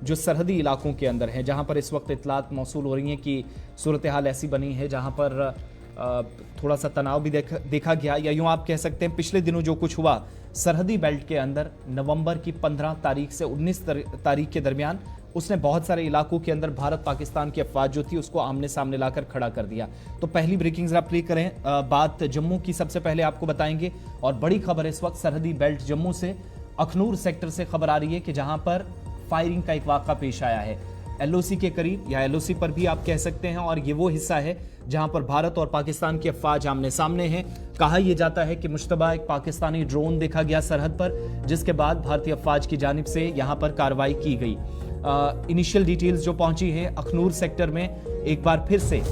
जो सरहदी इलाकों के अंदर हैं, जहां पर इस वक्त इतलात मौसूल हो रही हैं कि सूरत हाल ऐसी बनी है जहां पर थोड़ा सा तनाव भी देखा गया, या यूं आप कह सकते हैं पिछले दिनों जो कुछ हुआ सरहदी बेल्ट के अंदर नवंबर की 15 तारीख से 19 तारीख के दरमियान, उसने बहुत सारे इलाकों के अंदर भारत पाकिस्तान की अफवाज जो थी उसको आमने सामने लाकर खड़ा कर दिया। तो पहली ब्रेकिंग जरा प्ले करें। बात जम्मू की सबसे पहले आपको बताएंगे, और बड़ी खबर इस वक्त सरहदी बेल्ट जम्मू से अखनूर सेक्टर से खबर आ रही है कि जहां पर फायरिंग का एक वाक़ा पेश आया है एलओसी के करीब, या एलओसी पर भी आप कह सकते हैं, और ये वो हिस्सा है जहां पर भारत और पाकिस्तान की अफवाज आमने सामने हैं। कहा यह जाता है कि मुश्तबा एक पाकिस्तानी ड्रोन देखा गया सरहद पर, जिसके बाद भारतीय अफवाज की जानिब से यहां पर कार्रवाई की गई। इनिशियल डिटेल्स जो पहुंची है अखनूर सेक्टर में, एक बार फिर से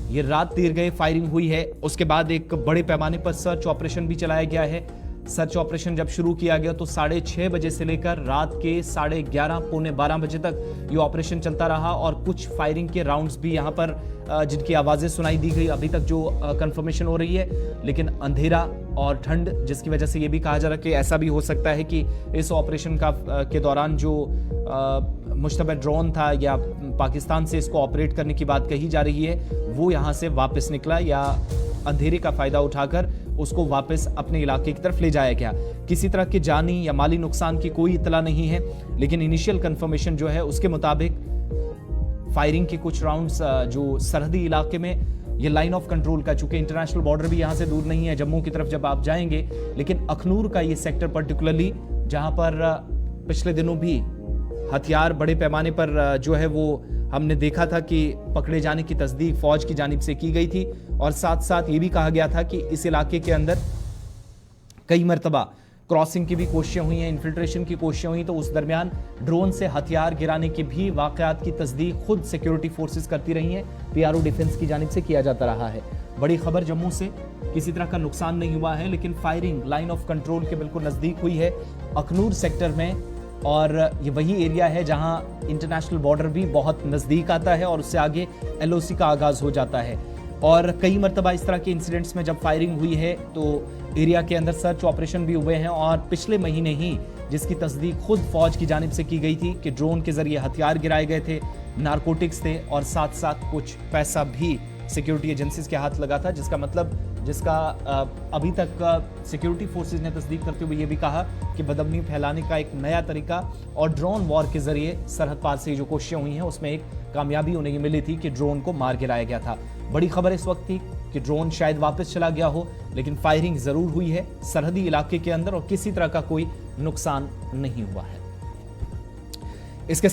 ये रात देर गए फायरिंग हुई है। उसके बाद एक बड़े पैमाने पर सर्च ऑपरेशन भी चलाया गया है। सर्च ऑपरेशन जब शुरू किया गया तो 6:30 बजे से लेकर रात के 11:30 पौने 12 बजे तक ये ऑपरेशन चलता रहा, और कुछ फायरिंग के राउंड्स भी यहाँ पर जिनकी आवाज़ें सुनाई दी गई, अभी तक जो कंफर्मेशन हो रही है। लेकिन अंधेरा और ठंड, जिसकी वजह से ये भी कहा जा रहा है कि ऐसा भी हो सकता है कि इस ऑपरेशन के दौरान जो मुश्तबा ड्रोन था या पाकिस्तान से इसको ऑपरेट करने की बात कही जा रही है, वो यहाँ से वापस निकला या अंधेरे का फायदा उठाकर उसको वापस अपने इलाके की तरफ ले जाया गया। किसी तरह के जानी या माली नुकसान की कोई इतला नहीं है, लेकिन इनिशियल कंफर्मेशन जो है उसके मुताबिक फायरिंग के कुछ राउंड्स जो सरहदी इलाके में, ये लाइन ऑफ कंट्रोल का, चूंकि इंटरनेशनल बॉर्डर भी यहां से दूर नहीं है जम्मू की तरफ जब आप जाएंगे, लेकिन अखनूर का ये सेक्टर पर्टिकुलरली जहां पर पिछले दिनों भी हथियार बड़े पैमाने पर जो है वो हमने देखा था कि पकड़े जाने की तस्दीक फौज की जानिब से की गई थी, और साथ साथ ये भी कहा गया था कि इस इलाके के अंदर कई मरतबा क्रॉसिंग की भी कोशिशें हुई हैं, इन्फिल्ट्रेशन की कोशिशें हुई, तो उस दरमियान ड्रोन से हथियार गिराने के भी वाकयात की तस्दीक खुद सिक्योरिटी फोर्सेस करती रही हैं, पीआरओ डिफेंस की जानिब से किया जाता रहा है। बड़ी खबर जम्मू से, किसी तरह का नुकसान नहीं हुआ है, लेकिन फायरिंग लाइन ऑफ कंट्रोल के बिल्कुल नजदीक हुई है अखनूर सेक्टर में, और ये वही एरिया है जहां इंटरनेशनल बॉर्डर भी बहुत नज़दीक आता है और उससे आगे एलओसी का आगाज़ हो जाता है। और कई मरतबा इस तरह के इंसिडेंट्स में जब फायरिंग हुई है तो एरिया के अंदर सर्च ऑपरेशन भी हुए हैं, और पिछले महीने ही जिसकी तस्दीक खुद फौज की जानिब से की गई थी कि ड्रोन के जरिए हथियार गिराए गए थे, नारकोटिक्स थे, और साथ साथ कुछ पैसा भी सिक्योरिटी एजेंसीज के हाथ लगा था, जिसका अभी तक सिक्योरिटी फोर्सेज ने तस्दीक करते हुए ये भी कहा कि बदअमनी फैलाने का एक नया तरीका, और ड्रोन वॉर के जरिए सरहद पार से जो कोशिशें हुई हैं उसमें एक कामयाबी उन्हें मिली थी कि ड्रोन को मार गिराया गया था। बड़ी खबर इस वक्त थी कि ड्रोन शायद वापस चला गया हो, लेकिन फायरिंग जरूर हुई है सरहदी इलाके के अंदर और किसी तरह का कोई नुकसान नहीं हुआ है। इसके